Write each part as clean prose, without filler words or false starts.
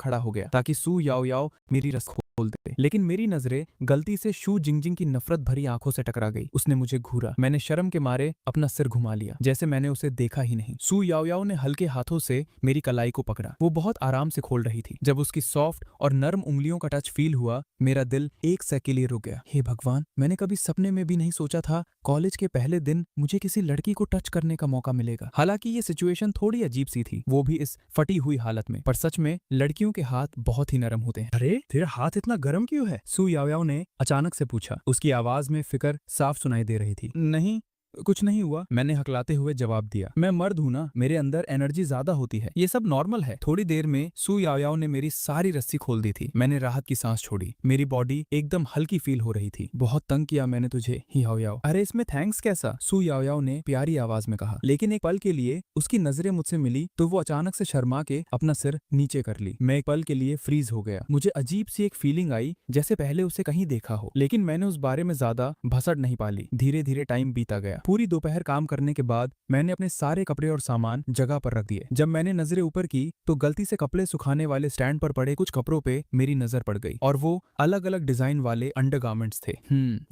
खड़ा हो गया ताकि सू याओ याओ मेरी रस्सी खोल दे, लेकिन मेरी नजरें गलती से शू जिंगजिंग की नफरत भरी आंखों से टकरा गई। उसने मुझे घूरा। मैंने शर्म के मारे अपना सिर घुमा लिया जैसे मैंने उसे देखा ही नहीं। सू याओ याओ ने हल्के हाथों से मेरी कलाई को पकड़ा। वो बहुत आराम से खोल रही थी। जब उसकी सॉफ्ट और नर्म उंगलियों का टच फील हुआ, मेरा दिल एक सेकंड के लिए रुक गया। हे भगवान, मैंने कभी सपने में भी नहीं सोचा था कॉलेज के पहले दिन मुझे किसी लड़की को टच करने का मौका मिलेगा। हालांकि ये सिचुएशन थोड़ी अजीब सी थी, वो भी इस फटी हुई हालत में। पर सच में लड़कियों के हाथ बहुत ही नरम होते हैं। अरे तेरा हाथ इतना गर्म क्यों है? सू याओयाओ ने अचानक से पूछा। उसकी आवाज में फिक्र साफ सुनाई दे रही थी। नहीं, कुछ नहीं हुआ, मैंने हकलाते हुए जवाब दिया। मैं मर्द हूं ना, मेरे अंदर एनर्जी ज्यादा होती है, ये सब नॉर्मल है। थोड़ी देर में सू याओयाओ ने मेरी सारी रस्सी खोल दी थी। मैंने राहत की सांस छोड़ी। मेरी बॉडी एकदम हल्की फील हो रही थी। बहुत तंग किया मैंने तुझे याओयाओ। अरे इसमें थैंक्स कैसा, सू याओयाओ ने प्यारी आवाज में कहा। लेकिन एक पल के लिए उसकी नजरें मुझसे मिली तो वो अचानक से शर्मा के अपना सिर नीचे कर ली। मैं एक पल के लिए फ्रीज हो गया। मुझे अजीब सी एक फीलिंग आई जैसे पहले उसे कहीं देखा हो, लेकिन मैंने उस बारे में ज्यादा भसड़ नहीं पाली। धीरे धीरे टाइम बीता गया। पूरी दोपहर काम करने के बाद मैंने अपने सारे कपड़े और सामान जगह पर रख दिए। जब मैंने नजरें ऊपर की तो गलती से कपड़े सुखाने वाले स्टैंड पर पड़े कुछ कपड़ों पे मेरी नजर पड़ गई, और वो अलग अलग डिजाइन वाले अंडरगारमेंट्स थे।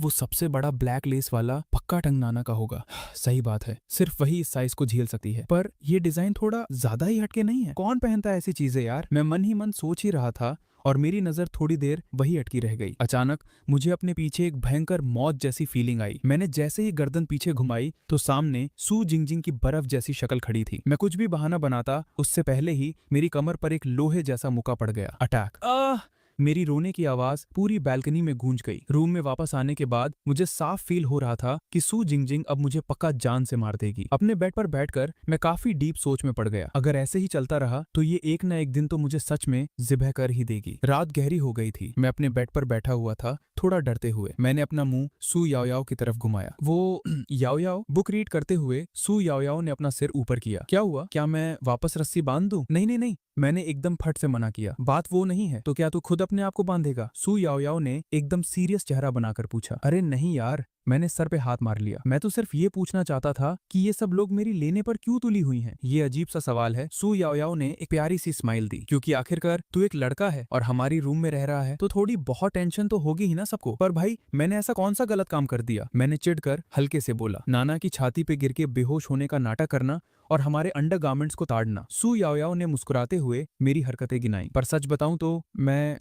वो सबसे बड़ा ब्लैक लेस वाला पक्का टंगनाना का होगा। सही बात है, सिर्फ वही इस साइज को झेल सकती है। पर ये डिजाइन थोड़ा ज्यादा ही हटके नहीं है? कौन पहनता है ऐसी चीजें यार? मैं मन ही मन सोच ही रहा था और मेरी नजर थोड़ी देर वही अटकी रह गई। अचानक मुझे अपने पीछे एक भयंकर मौत जैसी फीलिंग आई। मैंने जैसे ही गर्दन पीछे घुमाई तो सामने सू जिंगजिंग की बर्फ जैसी शक्ल खड़ी थी। मैं कुछ भी बहाना बनाता उससे पहले ही मेरी कमर पर एक लोहे जैसा मुका पड़ गया। अटैक! मेरी रोने की आवाज पूरी बैल्कनी में गूंज गई। रूम में वापस आने के बाद मुझे साफ फील हो रहा था कि सू जिंगजिंग अब मुझे पक्का जान से मार देगी। अपने बेड पर बैठकर मैं काफी डीप सोच में पड़ गया। अगर ऐसे ही चलता रहा तो ये एक न एक दिन तो मुझे सच में जिबह कर ही देगी। रात गहरी हो गई थी। मैं अपने बेड पर बैठा हुआ था, थोड़ा डरते हुए। मैंने अपना मुंह सू याओयाओ की तरफ घुमाया। वो याओयाओ बुक रीड करते हुए सू याओयाओ ने अपना सिर ऊपर किया। क्या हुआ? क्या मैं वापस रस्सी बांध दूं? नहीं नहीं नहीं, मैंने एकदम फट से मना किया। बात वो नहीं है तो क्या तू खुद अपने आप को बांधेगा? सू याओयाओ ने एकदम सीरियस चेहरा बनाकर पूछा। अरे नहीं यार, मैंने सर पे हाथ मार लिया। मैं तो सिर्फ ये पूछना चाहता था कि ये सब लोग मेरी लेने पर क्यों तुली हुई हैं? ये अजीब सा सवाल है। सू याओयाओ ने एक प्यारी सी स्माइल दी, क्योंकि आखिरकार तू एक लड़का है और हमारी रूम में रह रहा है तो थोड़ी बहुत टेंशन तो होगी ही ना सबको। पर भाई, मैंने ऐसा कौन सा गलत काम कर दिया? मैंने चिढ़कर हल्के से बोला। नाना की छाती पे गिर के बेहोश होने का नाटक करना और हमारे अंडरगारमेंट्स को ताड़ना। सू याओयाओ ने मुस्कुराते हुए मेरी हरकतें गिनाई। पर सच बताऊं तो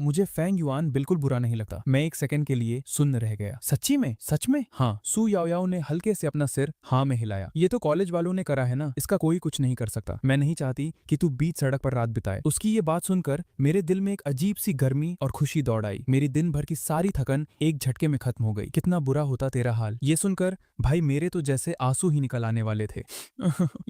मुझे फेंग युआन बिल्कुल बुरा नहीं लगता। मैं एक सेकंड के लिए सुन्न रह गया। सच्ची में? सच में? हाँ। सू याओयाओ ने हल्के से अपना सिर हाँ में हिलाया। ये तो कॉलेज वालों ने करा है ना, इसका कोई कुछ नहीं कर सकता। मैं नहीं चाहती कि तू बीच सड़क पर रात बिताए। उसकी ये बात सुनकर मेरे दिल में एक अजीब सी गर्मी और खुशी दौड़ आई। मेरी दिन भर की सारी थकन एक झटके में खत्म हो गई। कितना बुरा होता तेरा हाल। ये सुनकर भाई मेरे तो जैसे आंसू ही निकल आने वाले थे।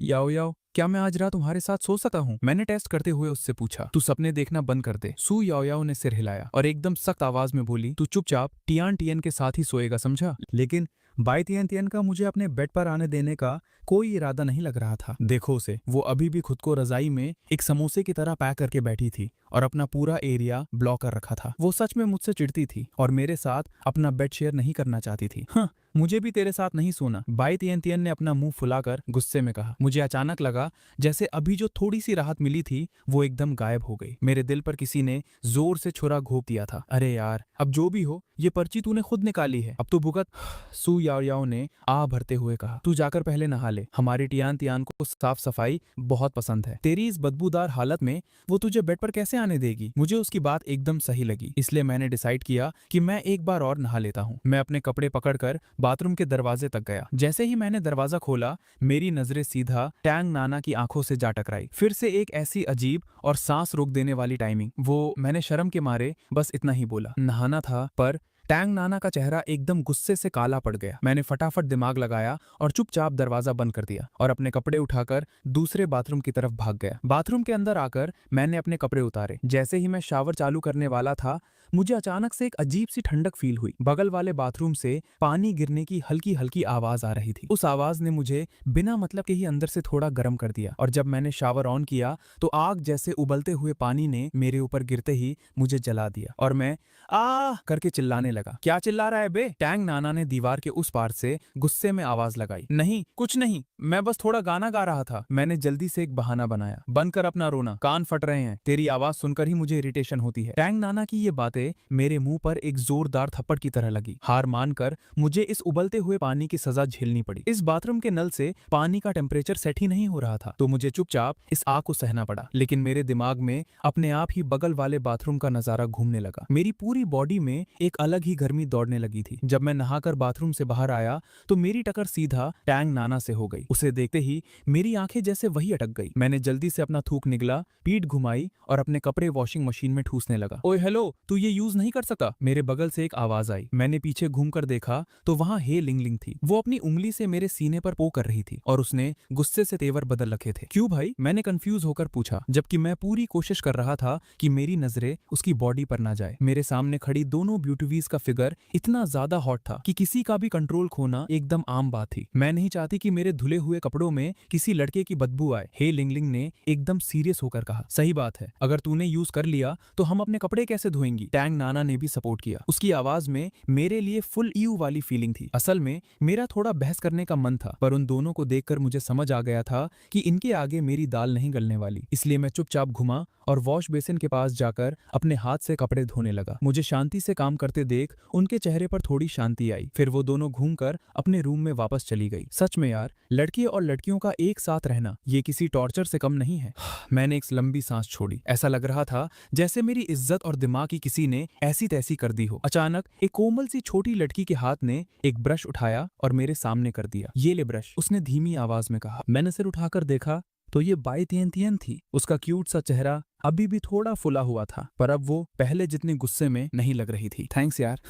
याओयाओ, क्या मैं आज रात तुम्हारे साथ सो सकता हूँ? मैंने टेस्ट करते हुए उससे पूछा। तू सपने देखना बंद कर दे। सू याओयाओ ने सिर हिलाया और एकदम सख्त आवाज में बोली, तू चुपचाप टियान टियन के साथ ही सोएगा, समझा? लेकिन बाई तियन तियन का मुझे अपने बेड पर आने देने का कोई इरादा नहीं लग रहा था। देखो उसे, वो अभी भी खुद को रजाई में एक समोसे की तरह पैक करके बैठी थी और अपना पूरा एरिया ब्लॉक कर रखा था। वो सच में मुझसे चिढ़ती थी और मेरे साथ अपना बेड शेयर नहीं करना चाहती थी। हाँ, मुझे भी तेरे साथ नहीं सोना, बाई तियन तियन ने अपना मुंह फुलाकर गुस्से में कहा। मुझे अचानक लगा जैसे अभी जो थोड़ी सी राहत मिली थी वो एकदम गायब हो गई। मेरे दिल पर किसी ने जोर से छुरा घोंप दिया था। अरे यार, अब जो भी हो, ये पर्ची तूने खुद निकाली है, अब तो भुगत। सू याओयाओ ने आ भरते हुए कहा, तू जाकर पहले नहा ले। हमारी टियान तियान को साफ सफाई बहुत पसंद है। तेरी इस बदबूदार हालत में वो तुझे बेड पर कैसे आने देगी? मुझे उसकी बात एकदम सही लगी, इसलिए मैंने डिसाइड किया कि मैं एक बार और नहा लेता हूँ। मैं अपने कपड़े पकड़कर बाथरूम के दरवाजे तक गया। जैसे ही मैंने दरवाजा खोला, मेरी नजरें सीधा टैंग नाना की आंखों से जा टकराई। फिर से एक ऐसी अजीब और सांस रोक देने वाली टाइमिंग। मैंने शर्म के मारे बस इतना ही बोला, नहाना था। पर टैंग नाना का चेहरा एकदम गुस्से से काला पड़ गया। मैंने फटाफट दिमाग लगाया और चुपचाप दरवाजा बंद कर दिया और अपने कपड़े उठाकर दूसरे बाथरूम की तरफ भाग गया। बाथरूम के अंदर आकर मैंने अपने कपड़े उतारे। जैसे ही मैं शावर चालू करने वाला था, मुझे अचानक से एक अजीब सी ठंडक फील हुई। बगल वाले बाथरूम से पानी गिरने की हल्की हल्की आवाज आ रही थी। उस आवाज ने मुझे बिना मतलब के ही अंदर से थोड़ा गर्म कर दिया और जब मैंने शावर ऑन किया तो आग जैसे उबलते हुए पानी ने मेरे ऊपर गिरते ही मुझे जला दिया और मैं आ करके चिल्लाने लगा। लगा। क्या चिल्ला रहा है बे? टैंग नाना ने दीवार के उस पार से गुस्से में आवाज लगाई। नहीं कुछ नहीं, मैं बस थोड़ा गाना गा रहा था। मैंने जल्दी से एक बहाना बनाया। बंद कर अपना रोना, कान फट रहे हैं, तेरी आवाज सुनकर ही मुझे इरिटेशन होती है। टैंग नाना की ये बातें मेरे मुंह पर एक जोरदार थप्पड़ की तरह लगी। हार मानकर मुझे इस उबलते हुए पानी की सजा झेलनी पड़ी। इस बाथरूम के नल से पानी का टेम्परेचर सेट ही नहीं हो रहा था, तो मुझे चुपचाप इस आग को सहना पड़ा। लेकिन मेरे दिमाग में अपने आप ही बगल वाले बाथरूम का नजारा घूमने लगा। मेरी पूरी बॉडी में एक अलग ही गर्मी दौड़ने लगी थी। जब मैं नहाकर बाथरूम से बाहर आया तो मेरी टक्कर सीधा टैंग नाना से हो गई। उसे देखते ही मेरी आंखें जैसे वही अटक गई। मैंने जल्दी से अपना थूक निगला, पीठ घुमाई और अपने कपड़े वॉशिंग मशीन में ठूसने लगा। ओए हेलो, तू ये यूज नहीं कर सकता? मेरे बगल से एक आवाज आई। मैंने पीछे घूमकर देखा तो वहां हे लिंगलिंग थी। वो अपनी उंगली से मेरे सीने पर पो कर रही थी और उसने गुस्से से तेवर बदल रखे थे। क्यों भाई? मैंने कंफ्यूज होकर पूछा, जबकि मैं पूरी कोशिश कर रहा था कि मेरी नजरें उसकी बॉडी पर ना जाए। मेरे सामने खड़ी दोनों ब्यूटीवीज का फिगर इतना ज्यादा हॉट था कि किसी का भी कंट्रोल खोना एकदम आम बात थी। मैं नहीं चाहती कि मेरे धुले हुए कपड़ों में किसी लड़के की बदबू आए। हे लिंगलिंग ने एकदम सीरियस होकर कहा, सही बात है, अगर तूने यूज कर लिया तो हम अपने कपड़े कैसे धोएंगी? टैंग नाना ने भी सपोर्ट किया। उसकी आवाज में मेरे लिए फुल ईयू वाली फीलिंग थी। असल में मेरा थोड़ा बहस करने का मन था, पर उन दोनों को देखकर मुझे समझ आ गया था कि इनके आगे मेरी दाल नहीं गलने वाली। इसलिए मैं चुपचाप घुमा और वॉश बेसिन के पास जाकर अपने हाथ से कपड़े धोने लगा। मुझे शांति से काम करते देख उनके चेहरे पर थोड़ी शांति आई। फिर वो दोनों घूमकर अपने रूम में वापस चली गई। सच में यार, लड़की और लड़कियों का एक साथ रहना ये किसी टॉर्चर से कम नहीं है। मैंने एक लंबी सांस छोड़ी। ऐसा लग रहा था जैसे मेरी इज्जत और दिमाग की किसी ने ऐसी तैसी कर दी हो। अचानक एक कोमल सी छोटी लड़की के हाथ ने एक ब्रश उठाया और मेरे सामने कर दिया। ये ले ब्रश, उसने धीमी आवाज में कहा। मैंने सिर उठाकर देखा तो ये बाई तियन तियन थी। उसका क्यूट सा चेहरा अभी भी थोड़ा फुला हुआ था, पर अब वो पहले जितनी गुस्से में नहीं लग रही थी। थैंक्स यार,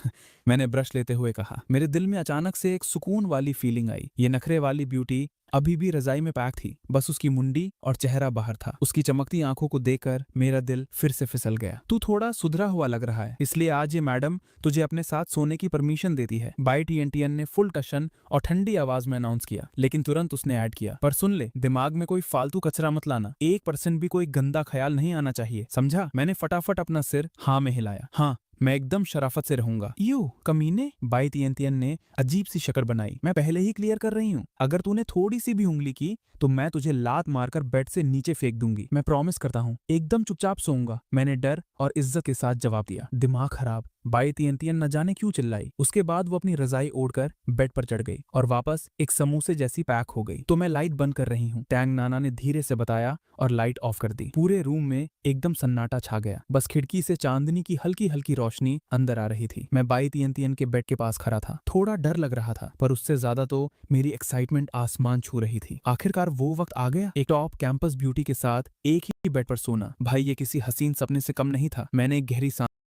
मैंने ब्रश लेते हुए कहा। मेरे दिल में अचानक से एक सुकून वाली फीलिंग आई। ये नखरे वाली ब्यूटी अभी भी रजाई में पैक थी, बस उसकी मुंडी और चेहरा बाहर था। उसकी चमकती आंखों को देखकर मेरा दिल फिर से फिसल गया। तू थोड़ा सुधरा हुआ लग रहा है, इसलिए आज ये मैडम तुझे अपने साथ सोने की परमिशन देती है, बाई टीएनटीएन ने फुल टशन और ठंडी आवाज में अनाउंस किया। लेकिन तुरंत उसने ऐड किया, पर सुन ले, दिमाग में कोई फालतू कचरा मत लाना, 1% भी कोई गंदा ख्याल नहीं आना चाहिए, समझा? मैंने फटाफट अपना सिर हाँ में हिलाया। हाँ, मैं एकदम शराफत से रहूंगा। यू कमीने, बाई तियन ने अजीब सी शक्ल बनाई। मैं पहले ही क्लियर कर रही हूँ, अगर तूने थोड़ी सी भी उंगली की तो मैं तुझे लात मारकर बेड से नीचे फेंक दूंगी। मैं प्रॉमिस करता हूँ, एकदम चुपचाप सोऊंगा। मैंने डर और इज्जत के साथ जवाब दिया। दिमाग खराब, बाई तियन न जाने क्यों चिल्लाई। उसके बाद वो अपनी रजाई ओढ़कर बेड पर चढ़ गई और वापस एक समोसे जैसी पैक हो गई। तो मैं लाइट बंद कर रही हूँ, टैंग नाना ने धीरे से बताया और लाइट ऑफ कर दी। पूरे रूम में एकदम सन्नाटा छा गया, बस खिड़की से चांदनी की हल्की हल्की रोशनी अंदर आ रही थी। मैं बाई तियन के बेड के पास खड़ा था। थोड़ा डर लग रहा था, पर उससे ज्यादा तो मेरी एक्साइटमेंट आसमान छू रही थी। आखिरकार वो वक्त आ गया, एक टॉप कैंपस ब्यूटी के साथ एक ही बेड पर सोना। भाई ये किसी हसीन सपने से कम नहीं था। मैंने एक गहरी सांस